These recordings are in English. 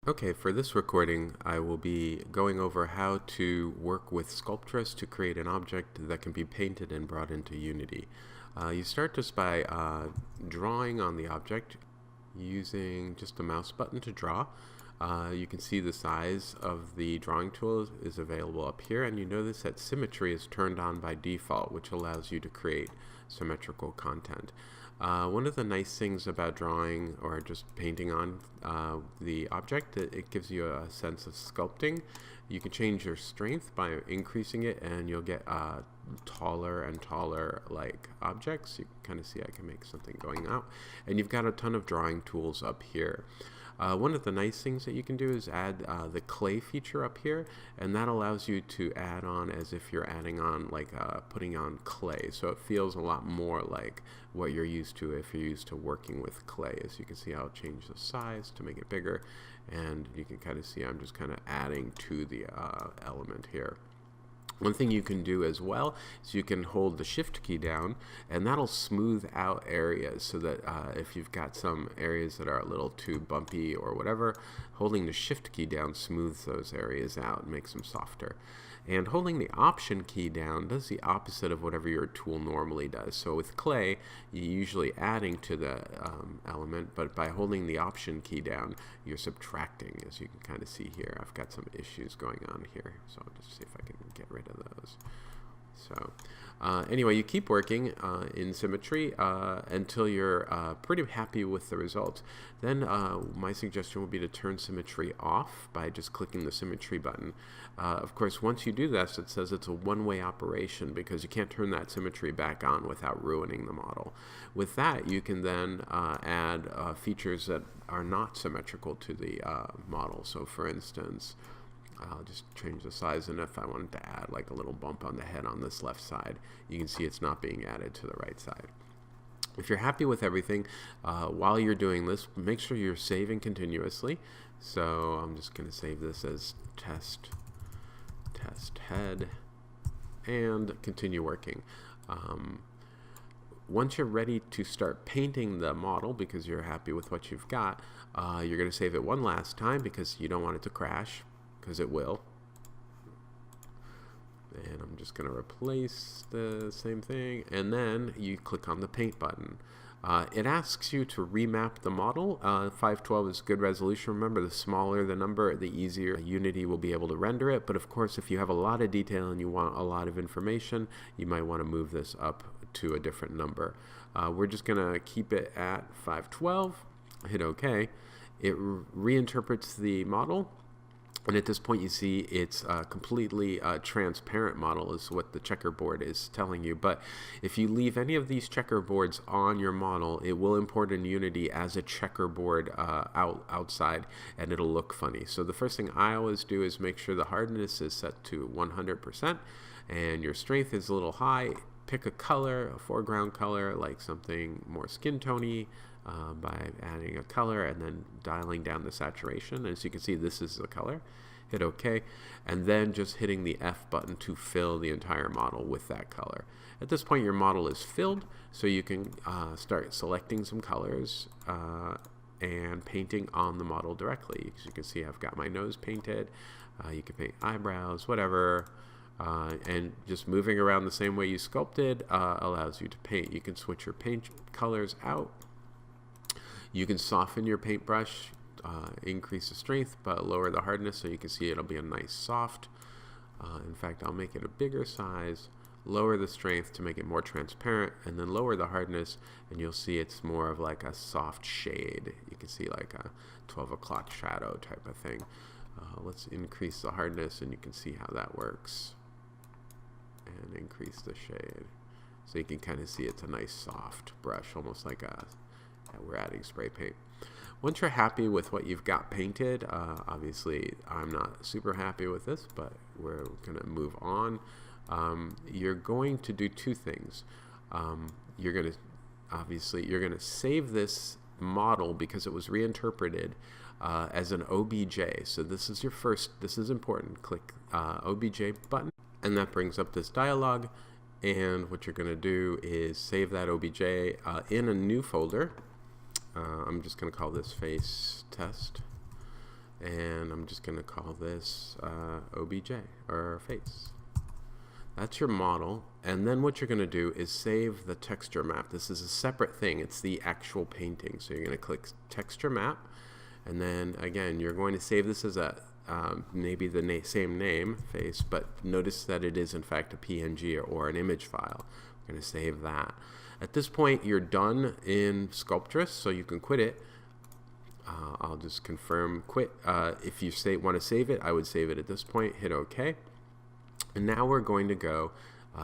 Okay, for this recording, I will be going over how to work with Sculptris to create an object that can be painted and brought into Unity. You start just by drawing on the object using just a mouse button to draw. You can see the size of the drawing tool is available up here, and you notice that symmetry is turned on by default, which allows you to create symmetrical content. One of the nice things about drawing or just painting on the object, it gives you a sense of sculpting. You can change your strength by increasing it, and you'll get taller and taller like objects. You can kind of see I can make something going out, and you've got a ton of drawing tools up here. One of the nice things that you can do is add the clay feature up here, and that allows you to add on as if you're adding on like putting on clay, so it feels a lot more like what you're used to if you're used to working with clay. As you can see, I'll change the size to make it bigger, and you can kind of see I'm just kind of adding to the element here. One thing you can do as well is you can hold the shift key down, and that'll smooth out areas, so that if you've got some areas that are a little too bumpy or whatever, holding the shift key down smooths those areas out and makes them softer. And holding the option key down does the opposite of whatever your tool normally does. So with clay, you're usually adding to the element, but by holding the option key down, you're subtracting, as you can kind of see here. I've got some issues going on here, so I'll just see if I can get rid of those. So anyway, you keep working in symmetry until you're pretty happy with the results. Then my suggestion would be to turn symmetry off by just clicking the symmetry button. Of course, once you do this, it says it's a one-way operation because you can't turn that symmetry back on without ruining the model. With that, you can then add features that are not symmetrical to the model. So for instance, I'll just change the size, and if I wanted to add like a little bump on the head on this left side, you can see it's not being added to the right side. If you're happy with everything, while you're doing this, make sure you're saving continuously. So I'm just going to save this as test head and continue working. Once you're ready to start painting the model because you're happy with what you've got, you're going to save it one last time because you don't want it to crash, because it will. And I'm just going to replace the same thing, and then you click on the paint button. It asks you to remap the model. 512 is good resolution. Remember, the smaller the number, the easier Unity will be able to render it. But of course, if you have a lot of detail and you want a lot of information, you might want to move this up to a different number. We're just going to keep it at 512. Hit OK. It reinterprets the model. And at this point, you see it's a completely transparent model is what the checkerboard is telling you. But if you leave any of these checkerboards on your model, it will import in Unity as a checkerboard outside, and it'll look funny. So the first thing I always do is make sure the hardness is set to 100%, and your strength is a little high. Pick a color, a foreground color, like something more skin tony, by adding a color and then dialing down the saturation. As you can see, this is the color. Hit OK, and then just hitting the F button to fill the entire model with that color. At this point, your model is filled, so you can start selecting some colors and painting on the model directly. As you can see, I've got my nose painted. You can paint eyebrows, whatever. And just moving around the same way you sculpted allows you to paint. You can switch your paint colors out. You can soften your paintbrush, increase the strength, but lower the hardness, so you can see it'll be a nice soft. In fact, I'll make it a bigger size, lower the strength to make it more transparent, and then lower the hardness, and you'll see it's more of like a soft shade. You can see like a 12 o'clock shadow type of thing. Let's increase the hardness, and you can see how that works. And increase the shade. So you can kind of see it's a nice soft brush, almost like we're adding spray paint. Once you're happy with what you've got painted, obviously I'm not super happy with this, but we're going to move on. You're going to do two things. You're going to save this model because it was reinterpreted as an OBJ. So this is this is important. Click OBJ button, and that brings up this dialog. And what you're going to do is save that OBJ in a new folder. I'm just going to call this face test. and I'm just going to call this OBJ, or face. That's your model, and then what you're going to do is save the texture map. This is a separate thing. It's the actual painting. So you're going to click texture map, and then again you're going to save this as a maybe the same name, face, but notice that it is in fact a PNG or an image file. We're going to save that. At this point you're done in Sculptris, so you can quit it. I'll just confirm quit. If you want to save it, I would save it at this point, hit OK. And now we're going to go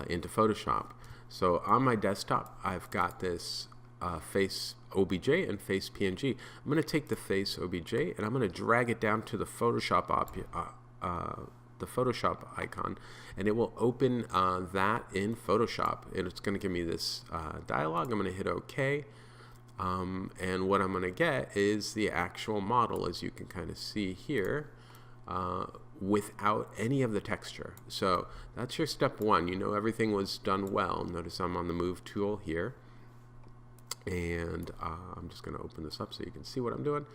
into Photoshop. So on my desktop, I've got this face OBJ and face PNG. I'm going to take the face OBJ and I'm going to drag it down to the Photoshop icon, and it will open that in Photoshop. And it's going to give me this dialog. I'm going to hit OK. And what I'm going to get is the actual model, as you can kind of see here, without any of the texture. So that's your step one. You know everything was done well. Notice I'm on the move tool here, and I'm just going to open this up so you can see what I'm doing.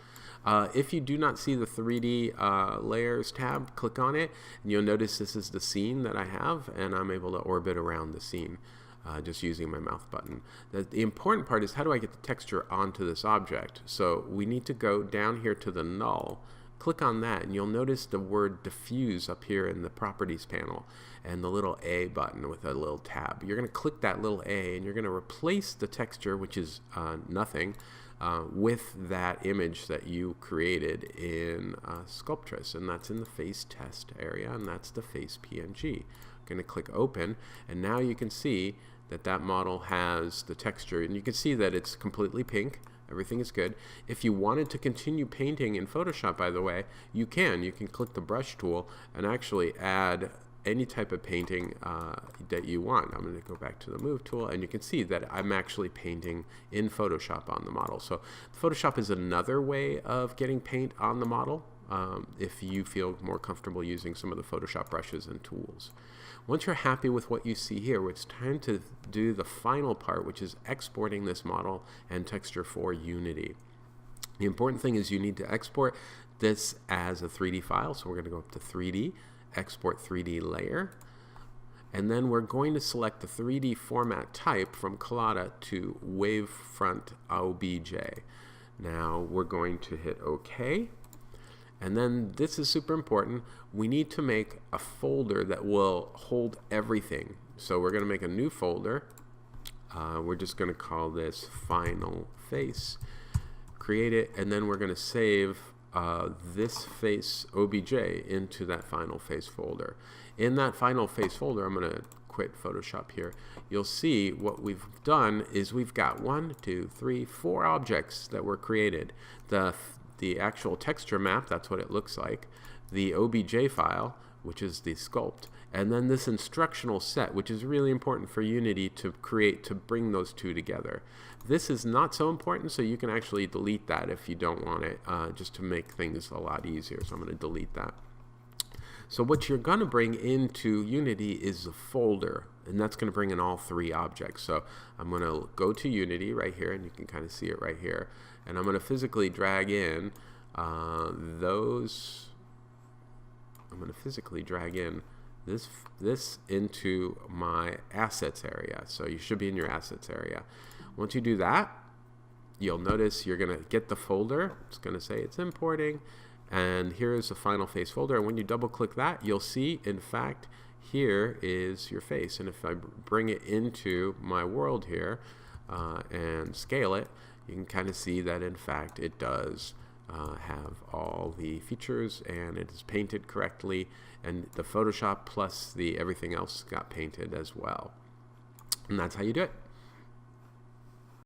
If you do not see the 3D layers tab, click on it and you'll notice this is the scene that I have, and I'm able to orbit around the scene just using my mouse button. The important part is, how do I get the texture onto this object? So we need to go down here to the null, click on that, and you'll notice the word diffuse up here in the properties panel, and the little A button with a little tab. You're going to click that little A and you're going to replace the texture, which is nothing, with that image that you created in Sculptris, and that's in the face test area, and that's the face PNG. I'm going to click open, and now you can see that that model has the texture, and you can see that it's completely pink. Everything is good. If you wanted to continue painting in Photoshop, by the way, you can. You can click the brush tool and actually add any type of painting that you want. I'm going to go back to the move tool, and you can see that I'm actually painting in Photoshop on the model. So Photoshop is another way of getting paint on the model if you feel more comfortable using some of the Photoshop brushes and tools. Once you're happy with what you see here, it's time to do the final part, which is exporting this model and texture for Unity. The important thing is you need to export this as a 3D file. So we're going to go up to 3D, export 3D layer, and then we're going to select the 3D format type from Collada to wavefront OBJ. Now we're going to hit OK. And then this is super important. We need to make a folder that will hold everything. So we're going to make a new folder. We're just going to call this Final Face. Create it, and then we're going to save this face OBJ into that Final Face folder. In that Final Face folder, I'm going to quit Photoshop here. You'll see what we've done is we've got 1, 2, 3, 4 objects that were created. The actual texture map, that's what it looks like, the OBJ file, which is the sculpt, and then this instructional set, which is really important for Unity to create, to bring those two together. This is not so important, so you can actually delete that if you don't want it, just to make things a lot easier. So I'm going to delete that. So what you're going to bring into Unity is a folder, and that's going to bring in all 3 objects. So I'm going to go to Unity right here, and you can kind of see it right here, and I'm going to physically drag in this into my assets area. So you should be in your assets area. Once you do that, you'll notice you're going to get the folder. It's going to say it's importing, and here is the Final Face folder, and when you double click that, you'll see in fact here is your face. And if I bring it into my world here and scale it, you can kind of see that in fact it does have all the features, and it is painted correctly, and the Photoshop plus the everything else got painted as well. And that's how you do it.